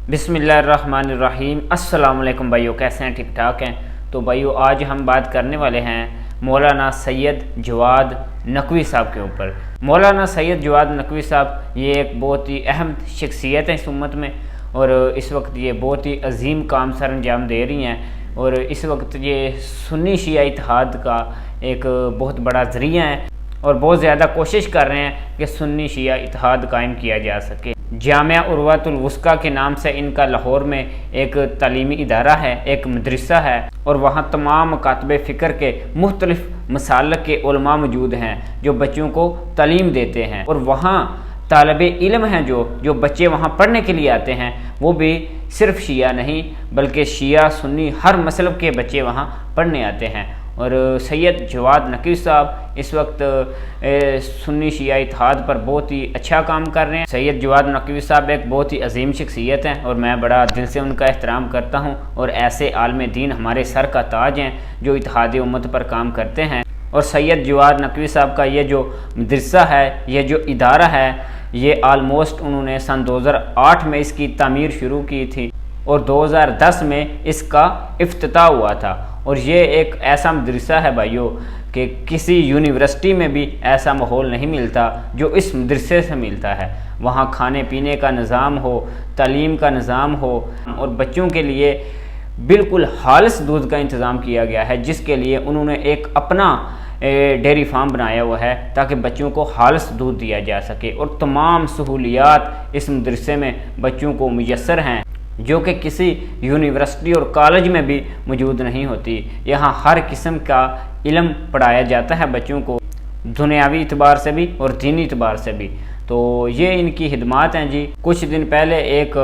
बिस्मिल्लाहिर्रहमानिर्रहीम। अस्सलाम वालेकुम भाइयों, कैसे हैं? ठीक ठाक हैं? तो भाइयों आज हम बात करने वाले हैं मौलाना सैयद जवाद नकवी साहब के ऊपर। मौलाना सैयद जवाद नकवी साहब ये एक बहुत ही अहम शख्सियत है इस उम्मत में, और इस वक्त ये बहुत ही अजीम काम सर अंजाम दे रही हैं, और इस वक्त ये सुन्नी शिया इत्तेहाद का एक बहुत बड़ा ज़रिया है और बहुत ज़्यादा कोशिश कर रहे हैं कि सुन्नी शिया इत्तेहाद कायम किया जा सके। जामिया उर्वतुल वुस्का के नाम से इनका लाहौर में एक तालीमी इदारा है, एक मदरसा है, और वहाँ तमाम कातबे फ़िक्र के मुख्तलिफ़ मसालक के उलमा मौजूद हैं जो बच्चों को तालीम देते हैं। और वहाँ तालिबे इल्म हैं जो बच्चे वहाँ पढ़ने के लिए आते हैं, वो भी सिर्फ़ शिया नहीं बल्कि शिया सुन्नी हर मसलब के बच्चे वहाँ पढ़ने आते हैं। और सैयद जवाद नकवी साहब इस वक्त सुन्नी शिया इत्तेहाद पर बहुत ही अच्छा काम कर रहे हैं। सैयद जवाद नकवी साहब एक बहुत ही अजीम शख्सियत हैं और मैं बड़ा दिल से उनका एहतराम करता हूं, और ऐसे आलम दीन हमारे सर का ताज हैं जो इत्तेहाद उम्मत पर काम करते हैं। और सैयद जवाद नकवी साहब का ये जो मदरसा है, ये जो इदारा है, ये आलमोस्ट उन्होंने सन 2008 में इसकी तामीर शुरू की थी और 2010 में इसका इफ्तिताह हुआ था। और ये एक ऐसा मदरसा है भाइयों कि किसी यूनिवर्सिटी में भी ऐसा माहौल नहीं मिलता जो इस मदरसे से मिलता है। वहाँ खाने पीने का निज़ाम हो, तालीम का निज़ाम हो, और बच्चों के लिए बिल्कुल खालिस दूध का इंतज़ाम किया गया है, जिसके लिए उन्होंने एक अपना डेयरी फार्म बनाया हुआ है ताकि बच्चों को खालिस दूध दिया जा सके। और तमाम सहूलियात इस मदरसे में बच्चों को मुयस्सर हैं जो कि किसी यूनिवर्सिटी और कॉलेज में भी मौजूद नहीं होती। यहाँ हर किस्म का इल्म पढ़ाया जाता है बच्चों को, दुनियावी एतबार से भी और दीनी एतबार से भी। तो ये इनकी खिदमात हैं जी। कुछ दिन पहले एक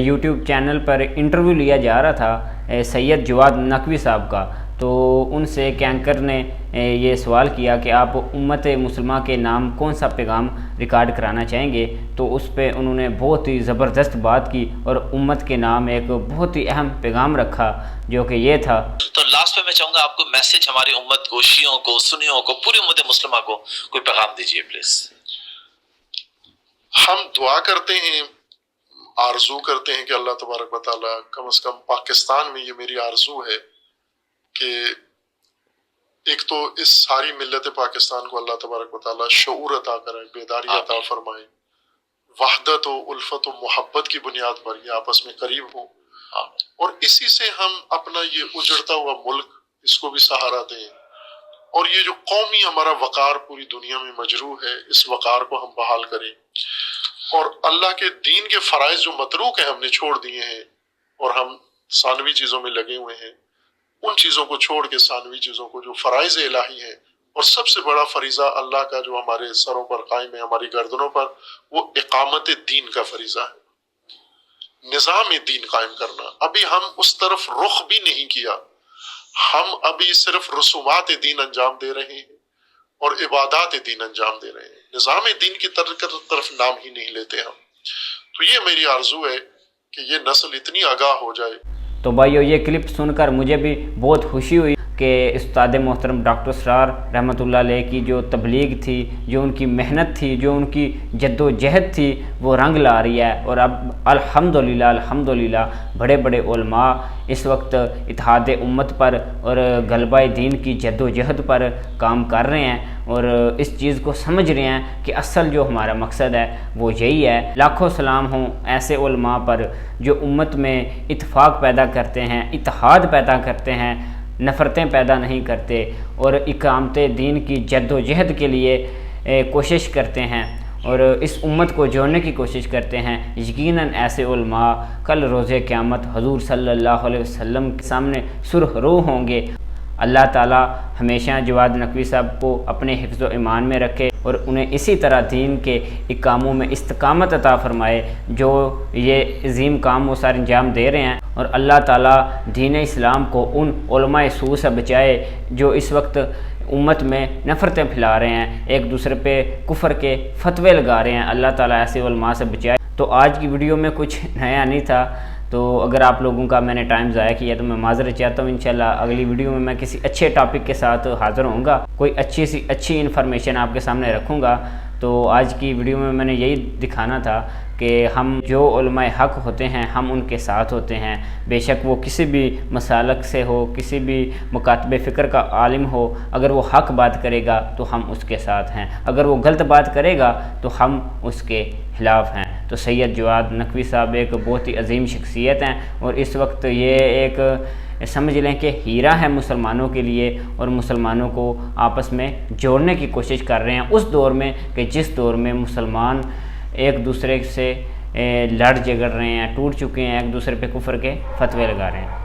यूट्यूब चैनल पर इंटरव्यू लिया जा रहा था सैयद जवाद नकवी साहब का, तो उनसे एक एंकर ने ये सवाल किया कि आप उम्मत मुसलमान के नाम कौन सा पैगाम रिकॉर्ड कराना चाहेंगे। तो उस पर उन्होंने बहुत ही ज़बरदस्त बात की और उम्मत के नाम एक बहुत ही अहम पैगाम रखा जो कि ये था। तो लास्ट में मैं चाहूँगा आपको मैसेज हमारी उम्मत को, शियों को, सुन्नियों को, पूरी उम्मत मुसलमान को कोई पैगाम दीजिए प्लीज़। हम दुआ करते हैं, आरजू करते हैं कि अल्लाह तबारक व तआला कम से कम पाकिस्तान में, ये मेरी आरजू है कि एक तो इस सारी मिल्लत पाकिस्तान को अल्लाह तबारक व तआला शऊर अता करे, बेदारी अता फरमाए, वहदत व उल्फत व मोहब्बत की बुनियाद पर ये आपस में करीब हो, और इसी से हम अपना ये उजड़ता हुआ मुल्क इसको भी सहारा दें। और ये जो कौमी हमारा वकार पूरी दुनिया में मजरूह है, इस वकार को हम बहाल करें, और अल्लाह के दीन के फ़राइज़ जो मतरूक है हमने छोड़ दिए हैं और हम सानवी चीज़ों में लगे हुए हैं, उन चीज़ों को छोड़ के सानवी चीज़ों को, जो फ़राइज़ इलाही है, और सबसे बड़ा फरीज़ा अल्लाह का जो हमारे सरों पर कायम है, हमारी गर्दनों पर, वो इकामत दीन का फरीज़ा है, निज़ाम दीन कायम करना। अभी हम उस तरफ रुख भी नहीं किया, हम अभी सिर्फ रसूमात दीन अंजाम दे रहे हैं और इबादात दीन अंजाम दे रहे हैं, निज़ाम दीन की तरफ नाम ही नहीं लेते हम। तो ये मेरी आरजू है कि ये नस्ल इतनी आगाह हो जाए। तो भाइयों ये क्लिप सुनकर मुझे भी बहुत खुशी हुई कि उस्ताद मोहतरम डॉक्टर असरार रहमतुल्लाह अलैह की जो तबलीग थी, जो उनकी मेहनत थी, जो उनकी जद्दोजहद थी, वो रंग ला रही है। और अब अल्हम्दुलिल्लाह बड़े बड़े उलमा इस वक्त इत्तेहाद उम्मत पर और गलबा दीन की जद्दोजहद पर काम कर रहे हैं और इस चीज़ को समझ रहे हैं कि असल जो हमारा मकसद है वो यही है। लाखों सलाम हों ऐसे उलमा पर जो उम्मत में इत्तेफाक पैदा करते हैं, इत्तेहाद पैदा करते हैं, नफ़रतें पैदा नहीं करते, और इकामत दीन की जद्दोजहद के लिए कोशिश करते हैं और इस उम्मत को जोड़ने की कोशिश करते हैं। यकीनन ऐसे उलमा कल रोज़े क़यामत हुज़ूर सल्लल्लाहु अलैहि वसल्लम के सामने सुरख़रू होंगे। अल्लाह ताला हमेशा जवाद नकवी साहब को अपने हिफ्ज़ व ईमान में रखे और उन्हें इसी तरह दीन के इकामों में इस्तकामत अता फ़रमाए जो ये अज़ीम काम वो सारे अंजाम दे रहे हैं। और अल्लाह ताला दीन इस्लाम को उन उलमाए सू से बचाए जो इस वक्त उम्मत में नफ़रतें फैला रहे हैं, एक दूसरे पे कुफ़र के फतवे लगा रहे हैं। अल्लाह ताला ऐसे उलमा से बचाए। तो आज की वीडियो में कुछ नया नहीं था, तो अगर आप लोगों का मैंने टाइम ज़ाया किया तो मैं माज़रत चाहता हूँ। इंशाल्लाह अगली वीडियो में मैं किसी अच्छे टॉपिक के साथ हाज़िर होऊंगा, कोई अच्छी इन्फॉर्मेशन आपके सामने रखूँगा। तो आज की वीडियो में मैंने यही दिखाना था کہ ہم جو علماء حق ہوتے ہیں ہم ان کے ساتھ ہوتے ہیں، بے شک وہ کسی بھی مسالک سے ہو، کسی بھی مکاتب فکر کا عالم ہو، اگر وہ حق بات کرے گا تو ہم اس کے ساتھ ہیں، اگر وہ غلط بات کرے گا تو ہم اس کے خلاف ہیں۔ تو سید جواد نقوی صاحب ایک بہت ہی عظیم شخصیت ہیں، اور اس وقت یہ ایک سمجھ لیں کہ ہیرا ہے مسلمانوں کے لیے، اور مسلمانوں کو آپس میں جوڑنے کی کوشش کر رہے ہیں اس دور میں کہ جس دور میں مسلمان ایک دوسرے سے لڑ جگڑ رہے ہیں، ٹوٹ چکے ہیں، ایک دوسرے پہ کفر کے فتوے لگا رہے ہیں۔